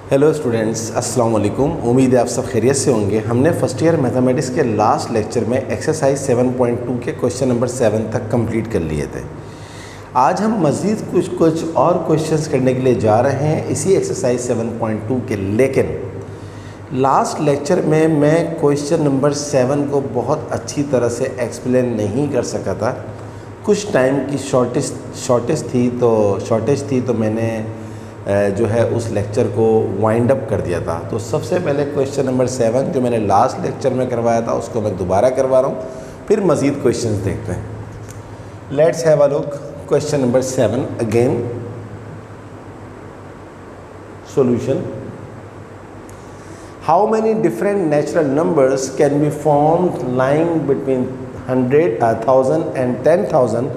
Hello students, अस्सलाम वालेकुम। उम्मीद है आप सब खैरियत से होंगे। हमने फर्स्ट ईयर मैथमेटिक्स के लास्ट लेक्चर में एक्सरसाइज 7.2 के क्वेश्चन नंबर 7 तक कंप्लीट कर लिए थे। आज हम मज़ीद कुछ और क्वेश्चंस करने के लिए जा रहे हैं इसी एक्सरसाइज 7.2 के। लेकिन लास्ट लेक्चर में मैं क्वेश्चन नंबर 7 को बहुत अच्छी तरह से एक्सप्लेन नहीं कर सका था। कुछ टाइम की शॉर्टेज थी तो मैंने जो है उस लेक्चर को वाइंड अप कर दिया था। तो सबसे पहले क्वेश्चन नंबर 7 जो मैंने लास्ट लेक्चर में करवाया था उसको मैं दोबारा करवा रहा हूँ, फिर मज़ीद क्वेश्चंस देखते हैं। Let's have a look question number 7 again. Solution: how many different natural numbers can be formed lying between 100,000 and 10,000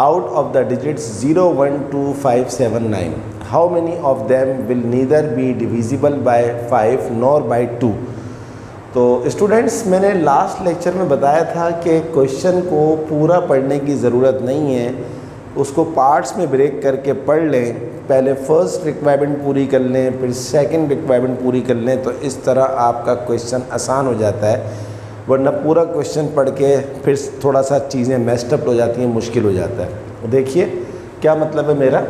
out of the digits 0, 1, 2, 5, 7, 9. How many of them will neither be divisible by 5 nor by 2? तो students, मैंने last lecture में बताया था कि question को पूरा पढ़ने की ज़रूरत नहीं है, उसको पार्ट्स में ब्रेक करके पढ़ लें। पहले फर्स्ट रिक्वायरमेंट पूरी कर लें, फिर सेकंड रिक्वायरमेंट पूरी कर लें, तो इस तरह आपका क्वेश्चन आसान हो जाता है। वरना पूरा क्वेश्चन पढ़ के फिर थोड़ा सा चीज़ें मेस्टअप हो जाती हैं, मुश्किल हो जाता है। देखिए क्या मतलब है मेरा।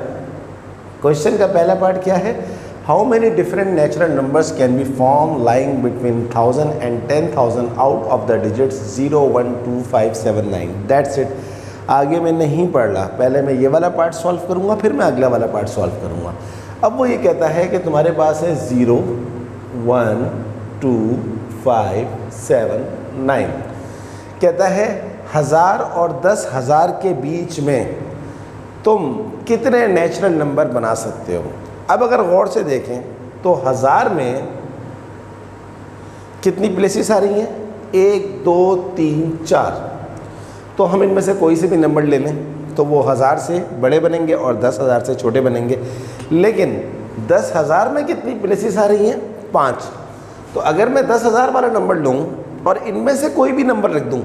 क्वेश्चन का पहला पार्ट क्या है? How many different natural numbers can be form lying between 1000 and 10,000 out of the digits 0, 1, 2, 5, 7, 9। That's it. आगे मैं नहीं पढ़ रहा, पहले मैं ये वाला पार्ट सॉल्व करूँगा, फिर मैं अगला वाला पार्ट सॉल्व करूँगा। अब वो ये कहता है कि तुम्हारे पास है 0, 1, 2, 5, 7, 9। कहता है 1000 और 10,000 के बीच में तुम कितने नेचुरल नंबर बना सकते हो। अब अगर गौर से देखें तो 1000 में कितनी प्लेसेस आ रही हैं? 1, 2, 3, 4। तो हम इनमें से कोई से भी नंबर ले लें तो वो 1000 से बड़े बनेंगे और 10,000 से छोटे बनेंगे। लेकिन 10,000 में कितनी प्लेसेस आ रही हैं? 5। तो अगर मैं 10,000 वाला नंबर लूँ और इनमें से कोई भी नंबर रख दूँ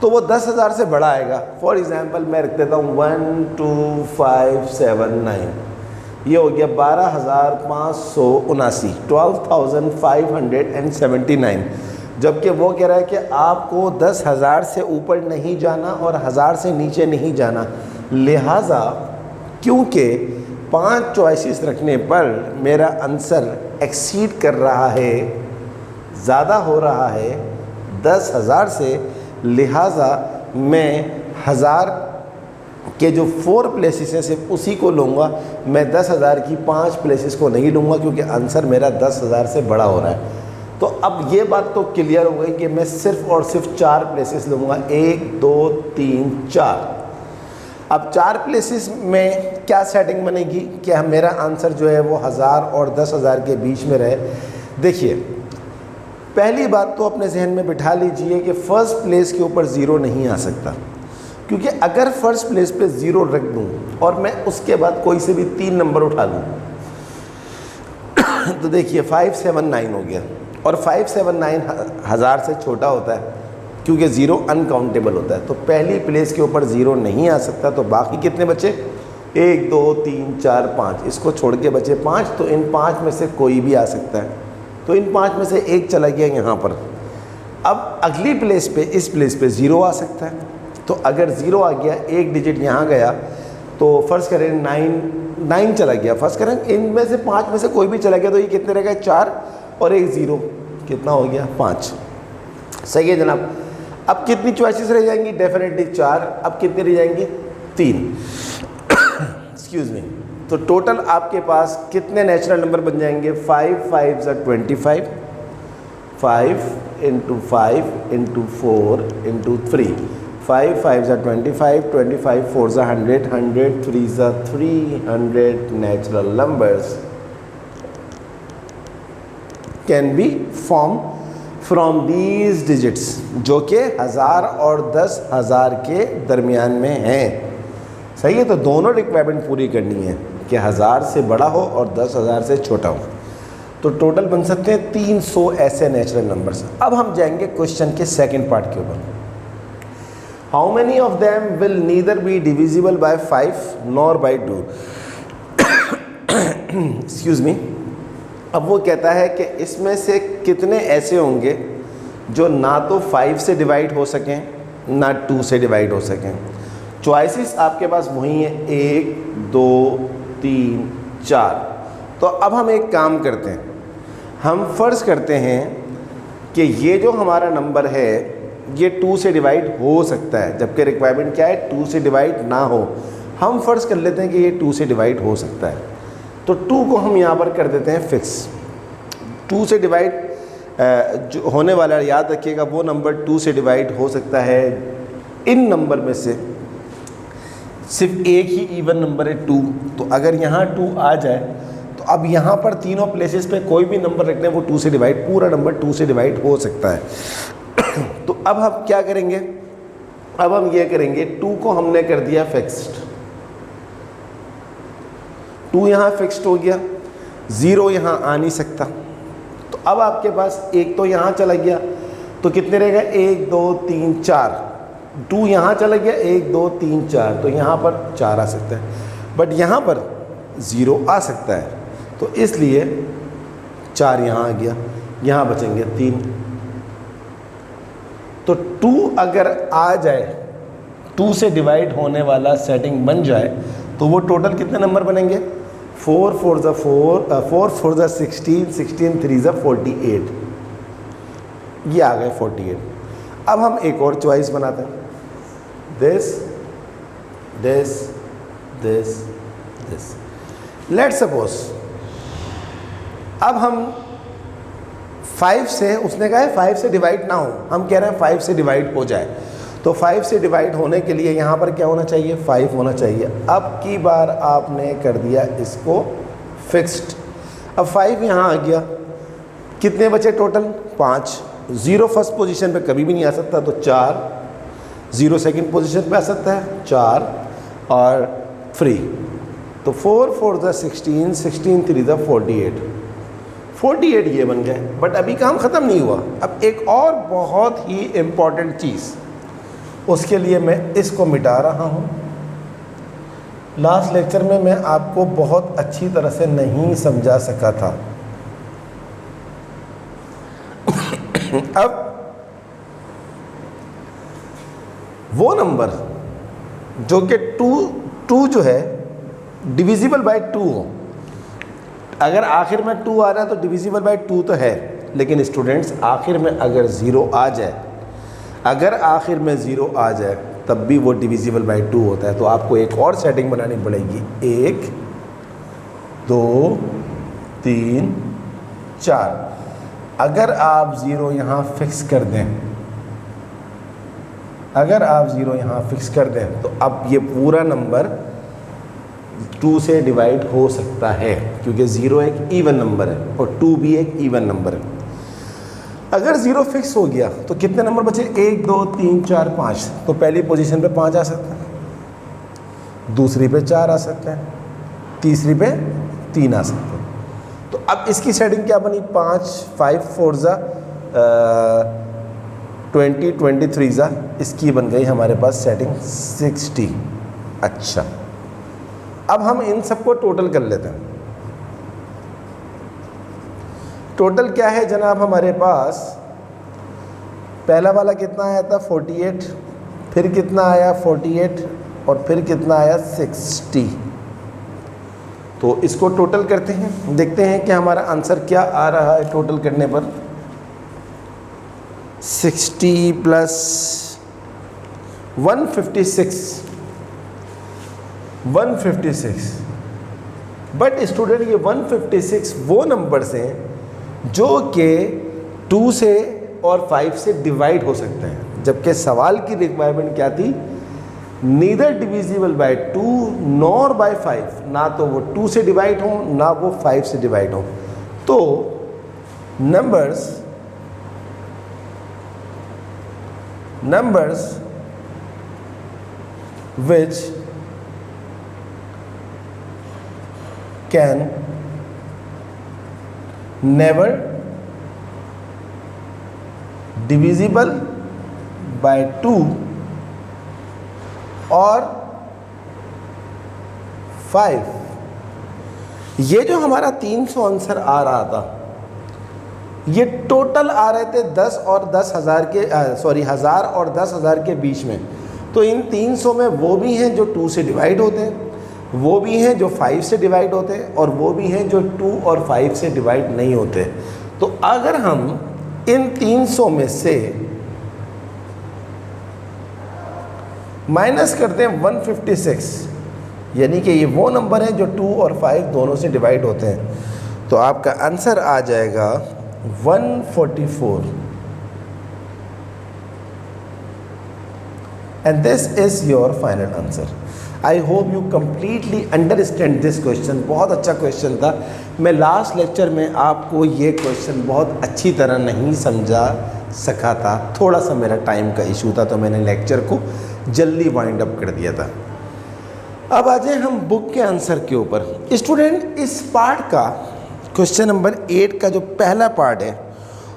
तो वो 10,000 से बड़ा आएगा। फॉर एग्ज़ाम्पल मैं रख देता हूँ 1, 2, 5, 7, 9। ये हो गया 12,579, 12,579। जबकि वो कह रहा है कि आपको 10,000 से ऊपर नहीं जाना और 1000 से नीचे नहीं जाना। लिहाजा क्योंकि 5 चॉइसेस रखने पर मेरा आंसर एक्सीड कर रहा है, ज़्यादा हो रहा है 10,000 से, लिहाजा मैं 1000 के जो 4 प्लेसेस हैं सिर्फ उसी को लूँगा। मैं 10,000 की 5 प्लेसेस को नहीं लूँगा क्योंकि आंसर मेरा 10,000 से बड़ा हो रहा है। तो अब ये बात तो क्लियर हो गई कि मैं सिर्फ और सिर्फ 4 प्लेसेस लूँगा। 1, 2, 3, 4। अब 4 प्लेसेस में क्या सेटिंग बनेगी कि मेरा आंसर जो है वो 1000 और 10,000 के बीच में रहे। देखिए, पहली बात तो अपने जहन में बिठा लीजिए कि फ़र्स्ट प्लेस के ऊपर 0 नहीं आ सकता, क्योंकि अगर फ़र्स्ट प्लेस पे 0 रख दूँ और मैं उसके बाद कोई से भी 3 नंबर उठा लूँ तो देखिए 5, 7, 9 हो गया। और 5, 7, 9 1000 से छोटा होता है क्योंकि 0 अनकाउंटेबल होता है। तो पहली प्लेस के ऊपर 0 नहीं आ सकता। तो बाकी कितने बचे? 1, 2, 3, 4, 5। इसको छोड़ के बचे 5। तो इन 5 में से कोई भी आ सकता है। तो इन 5 में से एक चला गया यहाँ पर। अब अगली प्लेस पे, इस प्लेस पे 0 आ सकता है। तो अगर 0 आ गया, एक डिजिट यहाँ गया, तो फ़र्ज़ करें 9 चला गया। फ़र्ज़ करें इनमें से 5 में से कोई भी चला गया, तो ये कितने रह गए? 4 और एक 0, कितना हो गया? 5। सही है जनाब। अब कितनी चॉइसेस रह जाएंगी? डेफिनेटली 4। अब कितनी रह जाएंगी? 3। Excuse me. तो टोटल आपके पास कितने नेचुरल नंबर बन जाएंगे? 5, 5 ज़ा 25, 5 × 5 × 4 × 3। 5, 5 ज़ा 25, 25, 4 ज़ा 100, 100, 3 ज़ा 300 natural numbers can be form from these digits, जो कि 1000 और 10,000 के दरमियान में हैं। सही है। तो दोनों रिक्वायरमेंट पूरी करनी है कि 1000 से बड़ा हो और 10,000 से छोटा हो। तो टोटल बन सकते हैं 300 ऐसे नेचुरल नंबर्स। अब हम जाएंगे क्वेश्चन के सेकंड पार्ट के ऊपर। How many of them will neither be divisible by 5 nor bye 2? Excuse me. अब वो कहता है कि इसमें से कितने ऐसे होंगे जो ना तो 5 से डिवाइड हो सकें ना 2 से डिवाइड हो सकें। चॉइसेस आपके पास वही हैं, 1 2 3 4। तो अब हम एक काम करते हैं, हम फ़र्ज़ करते हैं कि ये जो हमारा नंबर है ये 2 से डिवाइड हो सकता है, जबकि रिक्वायरमेंट क्या है 2 से डिवाइड ना हो। हम फ़र्ज़ कर लेते हैं कि ये 2 से डिवाइड हो सकता है, तो 2 को हम यहाँ पर कर देते हैं फिक्स। 2 से डिवाइड जो होने वाला, याद रखिएगा, वो नंबर 2 से डिवाइड हो सकता है इन नंबर में से सिर्फ एक ही इवन नंबर है 2। तो अगर यहाँ 2 आ जाए तो अब यहाँ पर तीनों प्लेसेस पे कोई भी नंबर रखने वो 2 से डिवाइड, पूरा नंबर 2 से डिवाइड हो सकता है। तो अब हम क्या करेंगे, अब हम ये करेंगे 2 को हमने कर दिया फिक्स्ड, 2 यहाँ फिक्स्ड हो गया, 0 यहाँ आ नहीं सकता। तो अब आपके पास एक तो यहाँ चला गया, तो कितने रहेगा 1 2 3 4। 2 यहाँ चला गया, 1 2 3 4, तो यहाँ पर 4 आ सकता है, बट यहाँ पर 0 आ सकता है, तो इसलिए 4 यहाँ आ गया, यहाँ बचेंगे 3। तो 2 अगर आ जाए, 2 से डिवाइड होने वाला सेटिंग बन जाए, तो वो टोटल कितने नंबर बनेंगे, 4 4 ज़ा 4, 4 4 ज़ा 16, 16 3 ज़ा 48, ये आ गए 48। अब हम एक और चॉइस बनाते हैं, this this this this. Let's suppose अब हम 5 से, उसने कहा है 5 से डिवाइड ना हो, हम कह रहे हैं 5 से डिवाइड हो जाए। तो 5 से डिवाइड होने के लिए यहाँ पर क्या होना चाहिए, 5 होना चाहिए। अब की बार आपने कर दिया इसको फिक्स्ड, अब 5 यहाँ आ गया, कितने बचे टोटल 5। 0 फर्स्ट पोजीशन पे कभी भी नहीं आ सकता, तो 4। 0 सेकंड पोजीशन पे आ सकता है 4, और फ्री। तो 4 4 ज़ा 16, 16 3 ज़ा 48, 48 ये बन गए। बट अभी काम ख़त्म नहीं हुआ, अब एक और बहुत ही इम्पॉर्टेंट चीज़, उसके लिए मैं इसको मिटा रहा हूँ। लास्ट लेक्चर में मैं आपको बहुत अच्छी तरह से नहीं समझा सका था। अब वो नंबर जो कि 2 जो है डिविजिबल बाय 2 हो, अगर आखिर में 2 आ रहा है तो डिविजिबल बाय 2 तो है, लेकिन स्टूडेंट्स आखिर में अगर 0 आ जाए, अगर आखिर में 0 आ जाए तब भी वो डिविजिबल बाय 2 होता है। तो आपको एक और सेटिंग बनानी पड़ेगी, 1 2 3 4। अगर आप 0 यहाँ फिक्स कर दें, अगर आप 0 यहाँ फिक्स कर दें, तो अब ये पूरा नंबर 2 से डिवाइड हो सकता है, क्योंकि 0 एक इवन नंबर है और 2 भी एक इवन नंबर है। अगर 0 फिक्स हो गया तो कितने नंबर बचे, 1 2 3 4 5। तो पहली पोजीशन पे 5 आ सकता है, दूसरी पे 4 आ सकता है, तीसरी पे 3 आ सकता है। तो अब इसकी सेटिंग क्या बनी, 5 5 4 ज़ा 20 23 ज़ा, इसकी बन गई हमारे पास सेटिंग 60। अच्छा, अब हम इन सबको टोटल कर लेते हैं। टोटल क्या है जनाब, हमारे पास पहला वाला कितना आया था 48, फिर कितना आया 48, और फिर कितना आया 60। तो इसको टोटल करते हैं, देखते हैं कि हमारा आंसर क्या आ रहा है टोटल करने पर। 60 प्लस 156, 156। बट स्टूडेंट ये 156 वो नंबर्स हैं जो कि 2 से और 5 से डिवाइड हो सकते हैं, जबकि सवाल की रिक्वायरमेंट क्या थी, neither divisible by 2 nor bye 5, ना तो वो 2 से डिवाइड हो ना वो 5 से डिवाइड हो। तो numbers which can never divisible by 2 or 5 ये जो हमारा 300 आंसर आ रहा था, ये टोटल आ रहे थे 10 और 10,000 के 1000 और 10,000 के बीच में। तो इन 300 में वो भी हैं जो 2 से डिवाइड होते हैं, वो भी हैं जो 5 से डिवाइड होते हैं, और वो भी हैं जो 2 और 5 से डिवाइड नहीं होते। तो अगर हम इन 300 में से माइनस करते हैं 156, यानी कि ये वो नंबर है जो 2 और 5 दोनों से डिवाइड होते हैं, तो आपका आंसर आ जाएगा 144। And this is your final answer. I hope you completely understand this question. बहुत अच्छा क्वेश्चन था। मैं लास्ट लेक्चर में आपको ये क्वेश्चन बहुत अच्छी तरह नहीं समझा सका था, थोड़ा सा मेरा टाइम का इशू था, तो मैंने लेक्चर को जल्दी वाइंड अप कर दिया था। अब आ जाए हम बुक के आंसर के ऊपर। स्टूडेंट, इस पार्ट का क्वेश्चन नंबर 8 का जो पहला पार्ट है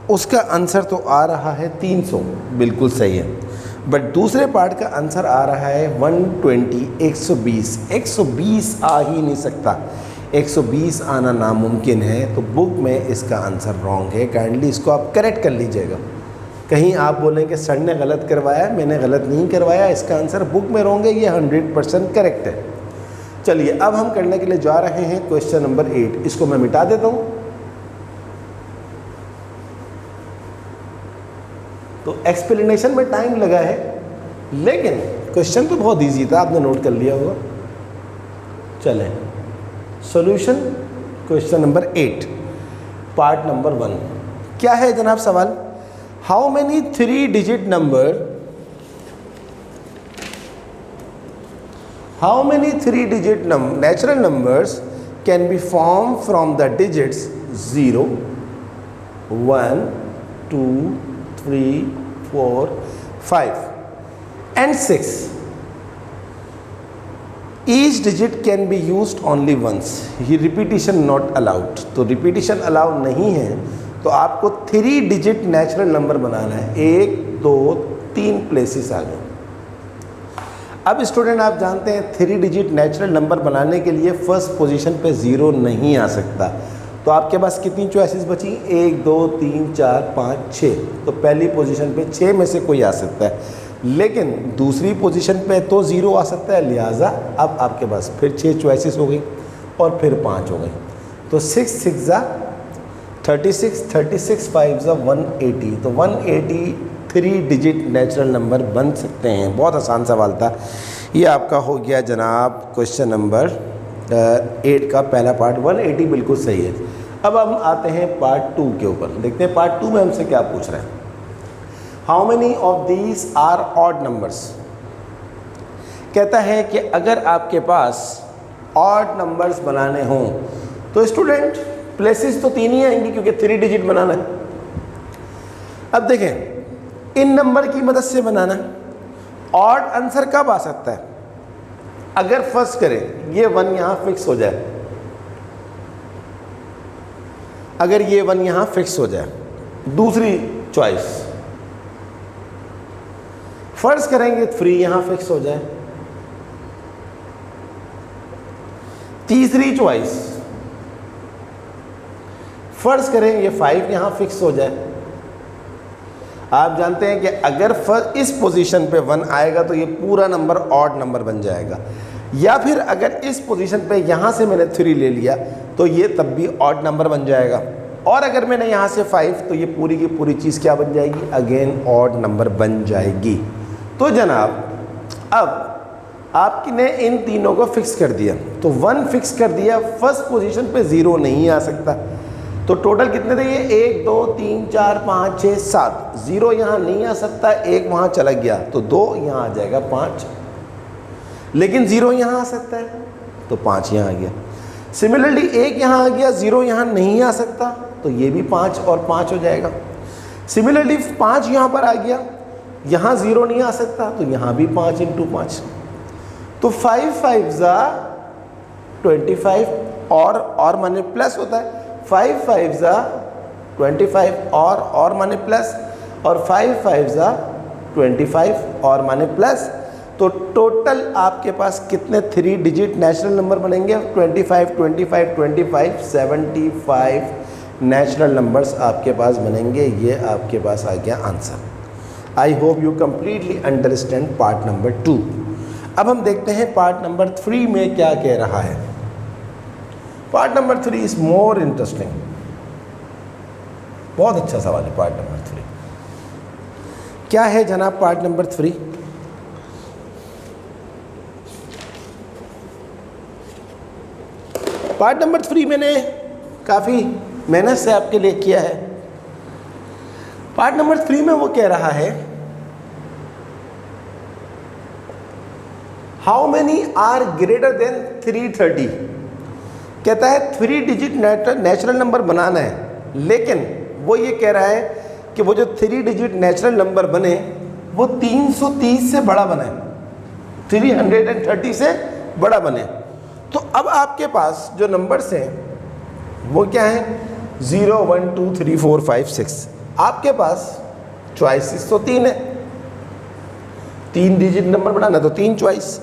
उसका आंसर तो आ रहा है 300, बिल्कुल सही है, बट दूसरे पार्ट का आंसर आ रहा है 120, 120। 120 आ ही नहीं सकता, 120 आना नामुमकिन है, तो बुक में इसका आंसर रॉन्ग है। काइंडली इसको आप करेक्ट कर लीजिएगा। कहीं आप बोलें कि सर ने गलत करवाया, मैंने गलत नहीं करवाया, इसका आंसर बुक में रॉन्ग है, ये 100% करेक्ट है। चलिए अब हम करने के लिए जा रहे हैं क्वेश्चन नंबर 8। इसको मैं मिटा देता हूँ। तो एक्सप्लेनेशन में टाइम लगा है, लेकिन क्वेश्चन तो बहुत इजी था, आपने नोट कर लिया होगा। चलें, solution question number 8 part number 1। क्या है जनाब सवाल? How many 3 digit number, how many 3 digit natural numbers can be formed from the digits 0, 1, 2, 3, 4, 5 and 6? Each digit can be used only once. ये repetition not allowed। तो repetition allowed नहीं है, तो आपको 3 डिजिट नेचुरल नंबर बनाना है। 1, 2, 3 places आ गए। अब student आप जानते हैं 3 डिजिट नेचुरल नंबर बनाने के लिए फर्स्ट पोजीशन पे 0 नहीं आ सकता, तो आपके पास कितनी चॉइसेस बची? 1, 2, 3, 4, 5, 6। तो पहली पोजीशन पे 6 में से कोई आ सकता है, लेकिन दूसरी पोजीशन पे तो 0 आ सकता है, लिहाजा अब आपके पास फिर 6 चॉइसेस हो गई और फिर 5 हो गई। तो 6 6 36, 36 5 180। तो 180 3 डिजिट नेचुरल नंबर बन सकते हैं। बहुत आसान सवाल था। ये आपका हो गया जनाब क्वेश्चन नंबर 8 का पहला पार्ट। 180 बिल्कुल सही है। अब हम आते हैं पार्ट 2 के ऊपर। देखते हैं पार्ट 2 में हमसे क्या पूछ रहे हैं। How many of these are odd numbers? कहता है कि अगर आपके पास ऑड नंबर्स बनाने हों तो स्टूडेंट प्लेसेस तो 3 ही आएंगी, क्योंकि 3 डिजिट बनाना है। अब देखें, इन नंबर की मदद से बनाना ऑड आंसर कब आ सकता है? अगर फर्स्ट करें ये 1 यहां फिक्स हो जाए, अगर ये 1 यहां फिक्स हो जाए। दूसरी चॉइस, फर्स्ट करेंगे 3 यहां फिक्स हो जाए। तीसरी चॉइस, फर्स्ट करें ये 5 यहां फिक्स हो जाए। आप जानते हैं कि अगर इस पोजीशन पे 1 आएगा तो ये पूरा नंबर ऑड नंबर बन जाएगा, या फिर अगर इस पोजीशन पे यहाँ से मैंने 3 ले लिया तो ये तब भी ऑड नंबर बन जाएगा, और अगर मैंने यहाँ से 5 तो ये पूरी की पूरी चीज़ क्या बन जाएगी? अगेन ऑड नंबर बन जाएगी। तो जनाब अब आपने इन तीनों को फिक्स कर दिया, तो 1 फिक्स कर दिया, फर्स्ट पोजीशन पे 0 नहीं आ सकता। तो टोटल कितने थे ये? 1, 2, 3, 4, 5, 6, 7। 0 यहाँ नहीं आ सकता, 1 वहाँ चला गया, तो 2 यहाँ आ जाएगा 5। लेकिन 0 यहाँ आ सकता है, तो 5 यहाँ आ गया। सिमिलरली 1 यहाँ आ गया, 0 यहाँ नहीं आ सकता, तो ये भी 5 और 5 हो जाएगा। सिमिलरली 5 यहाँ पर आ गया, यहाँ 0 नहीं आ सकता, तो यहाँ भी 5 × 5। तो 5 5 25 और माने प्लस होता है। 5 5 25 और माने प्लस, और 5 5 25 और माने प्लस, तो टोटल आपके पास कितने 3 डिजिट नेचुरल नंबर बनेंगे? 25, 25, 25, 75 नेचुरल नंबर्स आपके पास बनेंगे। ये आपके पास आ गया answer. I hope you completely understand part number 2। अब हम देखते हैं पार्ट नंबर 3 में क्या कह रहा है। Part number 3 is more interesting. बहुत अच्छा सवाल है पार्ट नंबर 3। क्या है जनाब पार्ट नंबर 3? पार्ट नंबर 3 मैंने काफ़ी मेहनत से आपके लिए किया है। पार्ट नंबर 3 में वो कह रहा है how many are greater than 330। कहता है 3 डिजिट नेचुरल नंबर बनाना है, लेकिन वो ये कह रहा है कि वो जो 3 डिजिट नेचुरल नंबर बने वो 330 से बड़ा बने, 330 से बड़ा बने। तो अब आपके पास जो नंबर्स हैं वो क्या है? 0, 1, 2, 3, 4, 5, 6। आपके पास चॉइसेस तो 3 है, 3 डिजिट नंबर बनाना तो 3 चॉइस।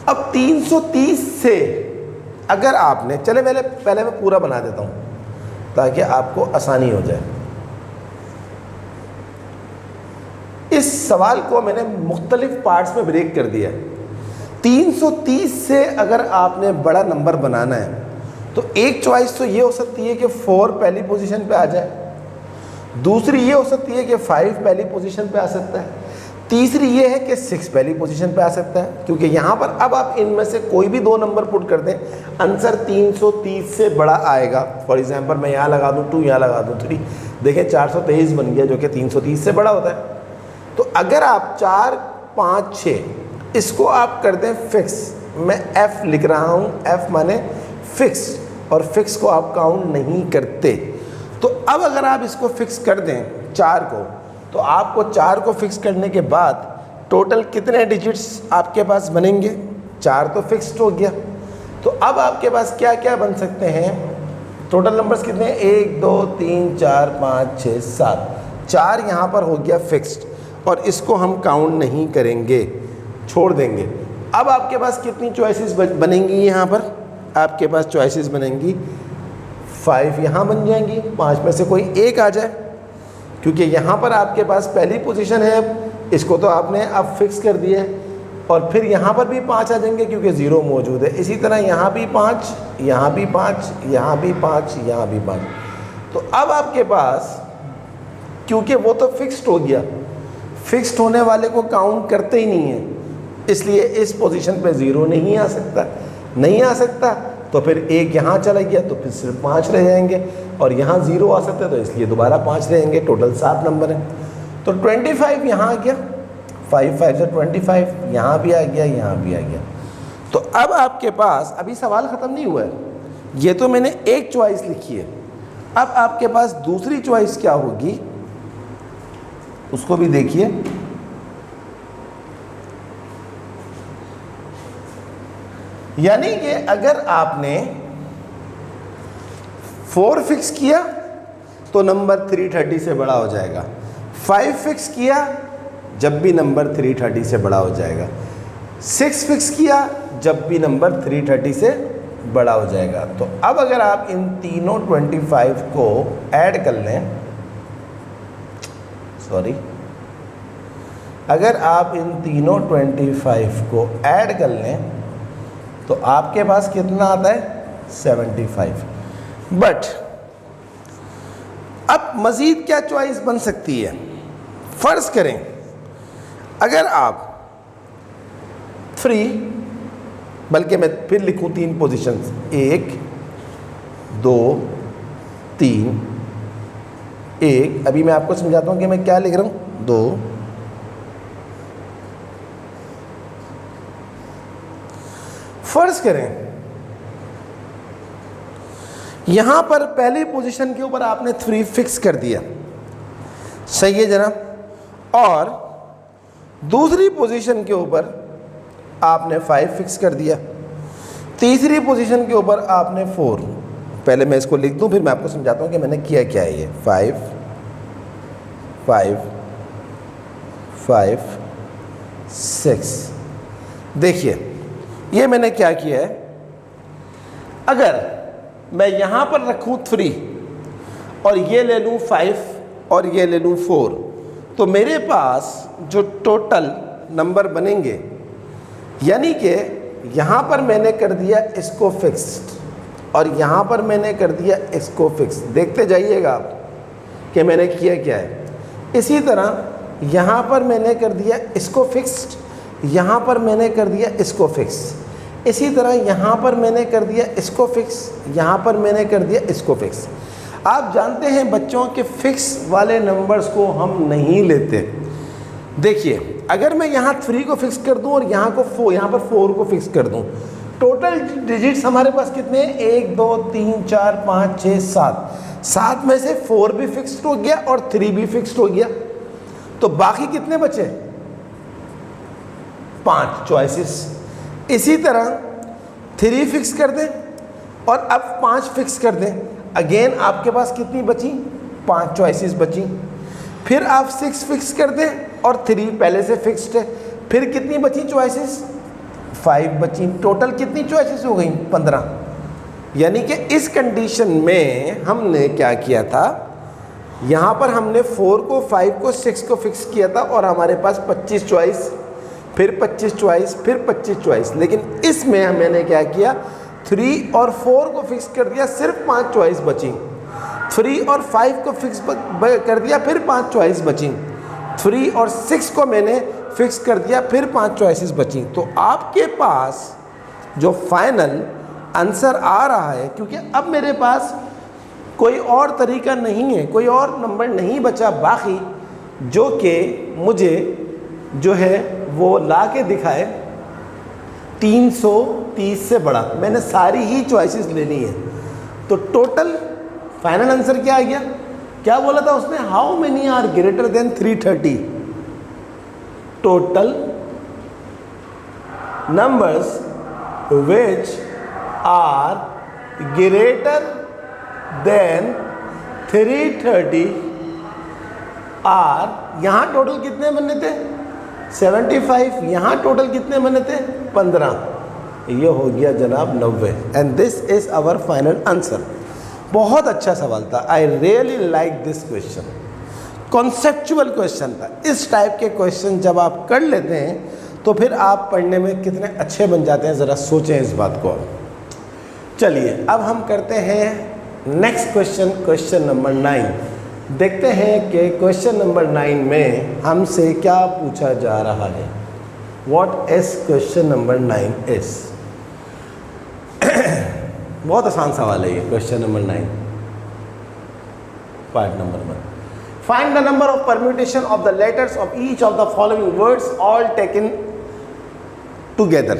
अब 330 से अगर आपने, चले पहले मैं पूरा बना देता हूँ ताकि आपको आसानी हो जाए। इस सवाल को मैंने मुख्तलिफ पार्ट्स में ब्रेक कर दिया। 330 से अगर आपने बड़ा नंबर बनाना है तो एक चॉइस तो ये हो सकती है कि 4 पहली पोजीशन पे आ जाए, दूसरी ये हो सकती है कि 5 पहली पोजीशन पे आ सकता है, तीसरी ये है कि 6 पहली पोजीशन पे आ सकता है। क्योंकि यहाँ पर अब आप इनमें से कोई भी 2 नंबर पुट कर दें, आंसर 330 से बड़ा आएगा। फॉर एग्जांपल मैं यहाँ लगा दूँ 2, यहाँ लगा दूँ 3, देखें 423 बन गया जो कि 330 से बड़ा होता है। तो अगर आप 4, 5, 6 इसको आप कर दें फिक्स, मैं F लिख रहा हूँ, F माने फिक्स, और फिक्स को आप काउंट नहीं करते। तो अब अगर आप इसको फिक्स कर दें 4 को, तो आपको 4 को फिक्स करने के बाद टोटल कितने डिजिट्स आपके पास बनेंगे? 4 तो फिक्स्ड हो गया। तो अब आपके पास क्या क्या बन सकते हैं? टोटल नंबर्स कितने हैं? 1, 2, 3, 4, 5, 6, 7। 4 यहाँ पर हो गया फिक्स्ड और इसको हम काउंट नहीं करेंगे, छोड़ देंगे। अब आपके पास कितनी चॉइसेस बनेंगी? यहाँ पर आपके पास चॉइसेस बनेंगी 5 यहाँ बन जाएंगी, 5 में से कोई एक आ जाए, क्योंकि यहाँ पर आपके पास पहली पोजीशन है। अब इसको तो आपने अब फिक्स कर दिया है, और फिर यहाँ पर भी 5 आ जाएंगे क्योंकि 0 मौजूद है। इसी तरह यहाँ भी 5, यहाँ भी 5, यहाँ भी 5, यहाँ भी 5। तो अब आपके पास, क्योंकि वो तो फिक्स्ड हो गया, फिक्स्ड होने वाले को काउंट करते ही नहीं है, इसलिए इस पोजीशन पे 0 नहीं आ सकता। नहीं आ सकता तो फिर एक यहाँ चला गया तो फिर सिर्फ 5 रह जाएंगे, और यहाँ 0 आ सकता है तो इसलिए दोबारा 5 रहेंगे। टोटल 7 नंबर है। तो 25 यहाँ आ गया, 5, 5 से 25, यहाँ भी आ गया, यहाँ भी आ गया। तो अब आपके पास, अभी सवाल ख़त्म नहीं हुआ है, ये तो मैंने एक चॉइस लिखी है। अब आपके पास दूसरी चॉइस क्या होगी उसको भी देखिए। यानी कि अगर आपने 4 फिक्स किया तो नंबर 330 से बड़ा हो जाएगा, 5 फिक्स किया जब भी नंबर 330 से बड़ा हो जाएगा, 6 फिक्स किया जब भी नंबर 330 से बड़ा हो जाएगा। तो अब अगर आप इन तीनों 25 को ऐड कर लें, अगर आप इन तीनों 25 को ऐड कर लें तो आपके पास कितना आता है? 75। बट अब मज़ीद क्या चॉइस बन सकती है? फ़र्ज़ करें अगर आप 3, बल्कि मैं फिर लिखूं 3 पोजीशंस, 1, 2, 3, 1। अभी मैं आपको समझाता हूं कि मैं क्या लिख रहा हूं। 2, फ़र्ज़ करें यहाँ पर पहली पोजीशन के ऊपर आपने 3 फिक्स कर दिया, सही है जनाब, और दूसरी पोजीशन के ऊपर आपने 5 फिक्स कर दिया, तीसरी पोजीशन के ऊपर आपने 4। पहले मैं इसको लिख दूं फिर मैं आपको समझाता हूं कि मैंने किया क्या है। ये 5, 5, 5, 6, देखिए ये मैंने क्या किया है, अगर मैं यहाँ पर रखूँ 3 और ये ले लूँ 5 और ये ले लूँ 4, तो मेरे पास जो टोटल नंबर बनेंगे, यानी कि यहाँ पर मैंने कर दिया इसको फिक्स्ड और यहाँ पर मैंने कर दिया इसको फिक्स। देखते जाइएगा आप कि मैंने किया क्या है। इसी तरह यहाँ पर मैंने कर दिया इसको फिक्स्ड, यहाँ पर मैंने कर दिया इसको फिक्स। इसी तरह यहाँ पर मैंने कर दिया इसको फिक्स, यहाँ पर मैंने कर दिया इसको फिक्स। आप जानते हैं बच्चों के फिक्स वाले नंबर्स को हम नहीं लेते। देखिए अगर मैं यहाँ 3 को फिक्स कर दूँ और यहाँ पर 4 को फिक्स कर दूँ, टोटल डिजिट्स हमारे पास कितने हैं? 1 2 3 4 5 6 7। 7 में से 4 भी फिक्स्ड हो गया और 3 भी फिक्स्ड हो गया, तो बाकी कितने बचे? 5 चॉइसेस। इसी तरह 3 फिक्स कर दें और अब 5 फिक्स कर दें, अगेन आपके पास कितनी बची? 5 चॉइसेस बची। फिर आप 6 फिक्स कर दें और 3 पहले से फिक्स्ड है, फिर कितनी बची चॉइसेस? 5 बची। टोटल कितनी चॉइसेस हो गई? 15। यानी कि इस कंडीशन में हमने क्या किया था, यहाँ पर हमने 4 को 5 को 6 को फिक्स किया था और हमारे पास 25 चॉइस, फिर 25 चॉइस, फिर 25 चॉइस। लेकिन इसमें मैंने क्या किया, 3 और 4 को फिक्स कर दिया, सिर्फ 5 चॉइस बची। 3 और 5 को फिक्स कर दिया, फिर 5 चॉइस बची। 3 और 6 को मैंने फिक्स कर दिया, फिर 5 चॉइसेस बची। तो आपके पास जो फाइनल आंसर आ रहा है, क्योंकि अब मेरे पास कोई और तरीका नहीं है, कोई और नंबर नहीं बचा बाकी जो कि मुझे जो है वो ला के दिखाए 330 से बड़ा। मैंने सारी ही चॉइसेस लेनी है। तो टोटल फाइनल आंसर क्या आ गया? क्या बोला था उसने? How many are greater than 330? Total numbers which are greater than 330 are, यहाँ टोटल कितने बने थे? 75। यहाँ टोटल कितने बने थे? 15। ये हो गया जनाब 90। And this is our final answer. बहुत अच्छा सवाल था। I really like this question. Conceptual question था। इस टाइप के क्वेश्चन जब आप कर लेते हैं तो फिर आप पढ़ने में कितने अच्छे बन जाते हैं, ज़रा सोचें इस बात को। चलिए अब हम करते हैं नेक्स्ट क्वेश्चन, क्वेश्चन नंबर 9। देखते हैं कि क्वेश्चन नंबर 9 में हमसे क्या पूछा जा रहा है। What is question number 9 is. बहुत आसान सवाल है ये question number 9। Part number 1, find the number of permutation of the letters of each of the following words all taken together.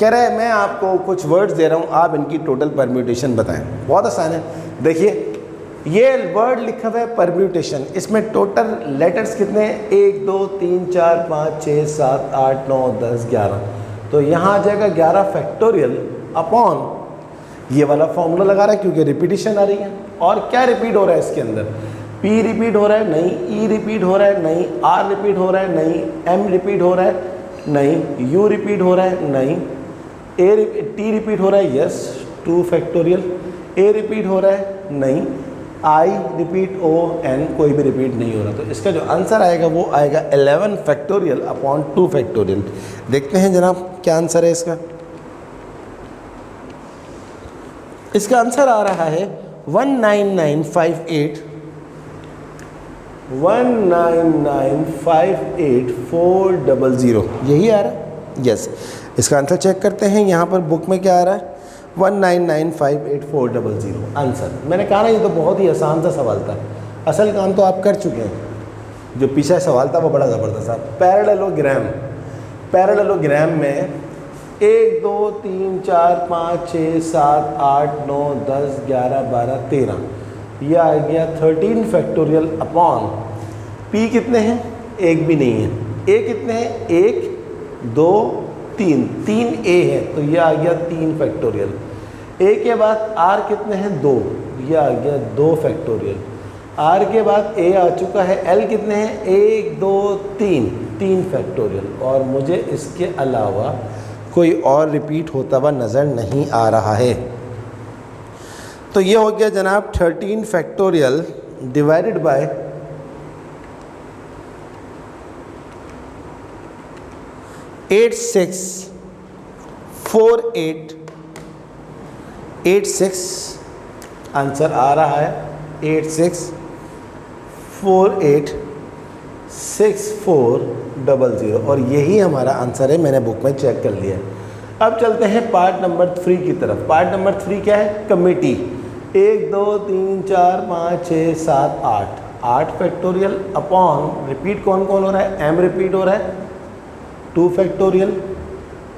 कह रहा है मैं आपको कुछ वर्ड्स दे रहा हूँ, आप इनकी टोटल परम्यूटेशन बताएं। बहुत आसान है। देखिए ये वर्ड लिखा हुआ है परम्यूटेशन, इसमें टोटल लेटर्स कितने हैं? 1 2 3 4 5 6 7 8 9 10 11। तो यहाँ आ जाएगा 11 फैक्टोरियल अपॉन ये वाला फॉर्मूला लगा रहा है क्योंकि रिपीटिशन आ रही है। और क्या रिपीट हो रहा है इसके अंदर? P रिपीट हो रहा है? नहीं। E रिपीट हो रहा है? नहीं। R रिपीट हो रहा है? नहीं। M रिपीट हो रहा है? नहीं। U रिपीट हो रहा है? नहीं। T रिपीट हो रहा है? Yes 2 factorial. A रिपीट हो रहा है? नहीं। I रिपीट, O N कोई भी रिपीट नहीं हो रहा। तो इसका जो आंसर आएगा वो आएगा 11 फैक्टोरियल अपॉन 2 फैक्टोरियल। देखते हैं जनाब क्या आंसर है इसका। इसका आंसर आ रहा है 19958 19958,400। यही आ रहा है? यस। इसका आंसर चेक करते हैं। यहाँ पर बुक में क्या आ रहा है? 19958,400 आंसर। मैंने कहा ना ये तो बहुत ही आसान सा सवाल था। असल काम तो आप कर चुके हैं। जो पीछा सवाल था वो बड़ा ज़बरदस्त था। पैरेललोग्राम। पैरेललोग्राम में 1 2 3 4 5 6 7 8 9 10 11 12 13, यह आ गया 13 फैक्टोरियल अपॉन P कितने हैं? एक भी नहीं है। A कितने हैं? 1 2 3, 3 A है तो यह आ गया 3 फैक्टोरियल। A के बाद R कितने हैं? 2, यह आ गया 2 फैक्टोरियल। R के बाद A आ चुका है। L कितने हैं? 1 2 3, 3 फैक्टोरियल। और मुझे इसके अलावा कोई और रिपीट होता हुआ नज़र नहीं आ रहा है। तो ये हो गया जनाब 13 फैक्टोरियल डिवाइडेड बाय 864886 आंसर आ रहा है 86486400 और यही हमारा आंसर है, मैंने बुक में चेक कर लिया। अब चलते हैं पार्ट नंबर 3 की तरफ। पार्ट नंबर 3 क्या है? कमेटी। 1 2 3 4 5 6 7 8 फैक्टोरियल अपॉन रिपीट कौन कौन हो रहा है? m रिपीट हो रहा है 2 फैक्टोरियल,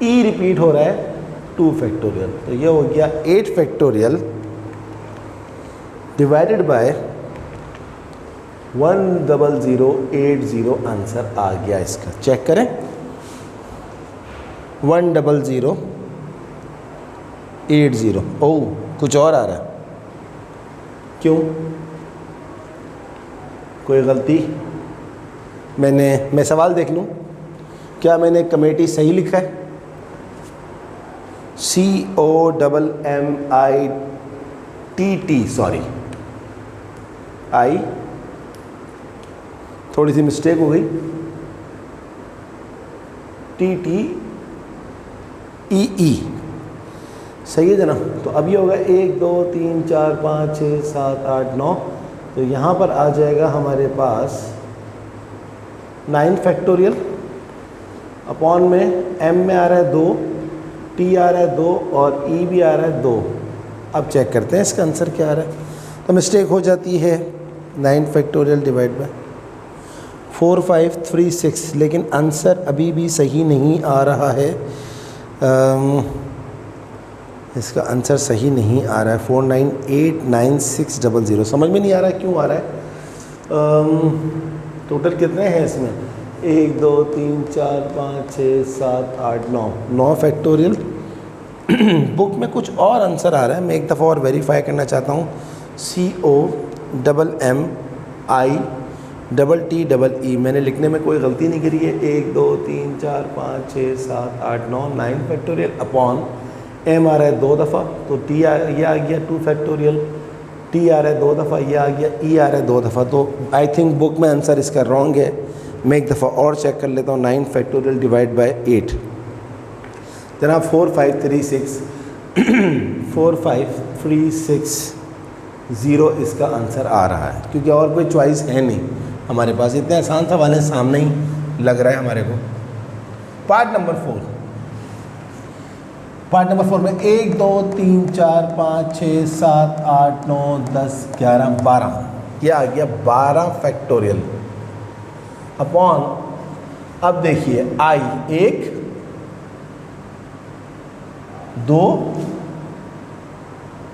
e रिपीट हो रहा है 2 फैक्टोरियल। तो ये हो गया 8 फैक्टोरियल डिवाइडेड बाय 10080 आंसर आ गया इसका। चेक करें 10080। ओह कुछ और आ रहा है, क्यों? कोई गलती? मैं सवाल देख लूँ, क्या मैंने कमेटी सही लिखा है? COMMITT, सॉरी आई थोड़ी सी मिस्टेक हो गई, TTEE सही है जना। तो अभी होगा 1 2 3 4 5 6 7 8 9। तो यहाँ पर आ जाएगा हमारे पास 9 फैक्टोरियल अपॉन में m में आ रहा है 2, t आ रहा है 2 और e भी आ रहा है 2। अब चेक करते हैं इसका आंसर क्या आ रहा है। तो मिस्टेक हो जाती है 9 फैक्टोरियल डिवाइड बाय 4536, लेकिन आंसर अभी भी सही नहीं आ रहा है। इसका आंसर सही नहीं आ रहा है 498960। समझ में नहीं आ रहा है क्यों आ रहा है। टोटल कितने हैं इसमें? 1 2 3 4 5 6 7 8 9 फैक्टोरियल। बुक में कुछ और आंसर आ रहा है, मैं एक दफ़ा और वेरीफाई करना चाहता हूँ। COMMITTEE मैंने लिखने में कोई गलती नहीं करी है। 1 2 3 4 5 6 7 8 9 फैक्टोरियल अपॉन m आ रहा है 2 दफ़ा, तो t ये आ गया 2 फैक्टोरियल, t आ रहा है 2 दफ़ा, ये आ गया, e आ रहा है 2 दफ़ा। तो आई थिंक बुक में आंसर इसका रॉन्ग है। मैं एक दफ़ा और चेक कर लेता हूँ। 9 फैक्टोरियल डिवाइड बाय 8 जनाब 45360 इसका आंसर आ रहा है, क्योंकि और कोई चॉइस है नहीं हमारे पास। इतने आसान सवाल हैं, सामने ही लग रहा है हमारे को। पार्ट नंबर 4 में 1 2 3 4 5 6 7 8 9 10 11 12 ये आ गया 12 फैक्टोरियल अपॉन, अब देखिए आई 1 2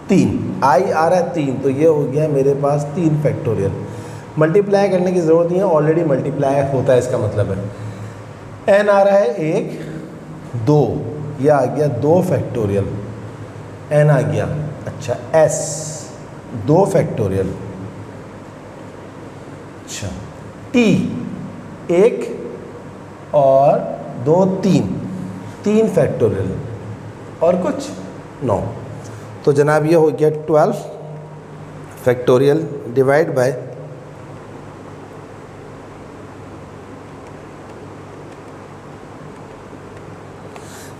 3 आई आ रहा है 3, तो ये हो गया मेरे पास 3 फैक्टोरियल। मल्टीप्लाई करने की ज़रूरत नहीं है, ऑलरेडी मल्टीप्लाई होता है, इसका मतलब है n आ रहा है 1 2, यह आ गया 2 फैक्टोरियल, n आ गया। अच्छा s 2 फैक्टोरियल, अच्छा t 1 और 2 3 फैक्टोरियल और कुछ 9। तो जनाब ये हो गया 12 फैक्टोरियल डिवाइड बाय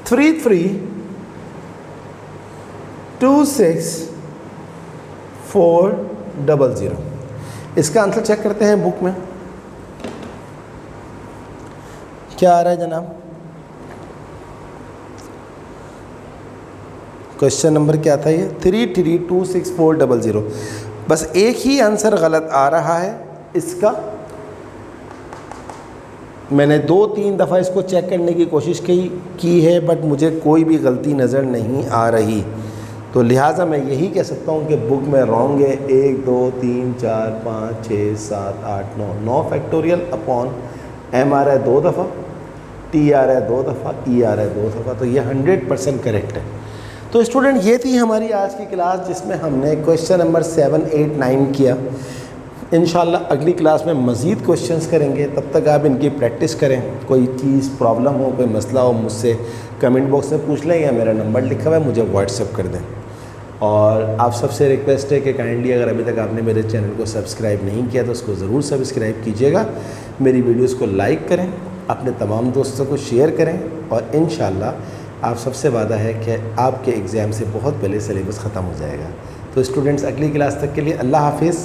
3326400। इसका आंसर चेक करते हैं बुक में क्या आ रहा है जनाब। क्वेश्चन नंबर क्या था ये? 3326400। बस एक ही आंसर गलत आ रहा है इसका। मैंने 2-3 दफ़ा इसको चेक करने की कोशिश की है, बट मुझे कोई भी गलती नज़र नहीं आ रही। तो लिहाजा मैं यही कह सकता हूँ कि बुक में रॉन्ग है। 1 2 3 4 5 6 7 8 9 फैक्टोरियल अपॉन m आ रहा है 2 दफ़ा, t आ रहा है 2 दफ़ा, e आ रहा है 2 दफ़ा। तो ये 100% करेक्ट है। तो स्टूडेंट ये थी हमारी आज की क्लास, जिसमें हमने क्वेश्चन नंबर 7, 8, 9 किया। इंशाल्लाह अगली क्लास में मज़ीद क्वेश्चंस करेंगे। तब तक आप इनकी प्रैक्टिस करें। कोई चीज़ प्रॉब्लम हो, कोई मसला हो, मुझसे कमेंट बॉक्स में पूछ लें या मेरा नंबर लिखा हुआ है मुझे व्हाट्सएप कर दें। और आप सबसे रिक्वेस्ट है कि काइंडली अगर अभी तक आपने मेरे चैनल को सब्सक्राइब नहीं किया तो उसको ज़रूर सब्सक्राइब कीजिएगा, मेरी वीडियोस को लाइक करें, अपने तमाम दोस्तों को शेयर करें और इंशाल्लाह आप सबसे वादा है कि आपके एग्ज़ाम से बहुत पहले सिलेबस ख़त्म हो जाएगा। तो स्टूडेंट्स अगली क्लास तक के लिए अल्लाह हाफिज़।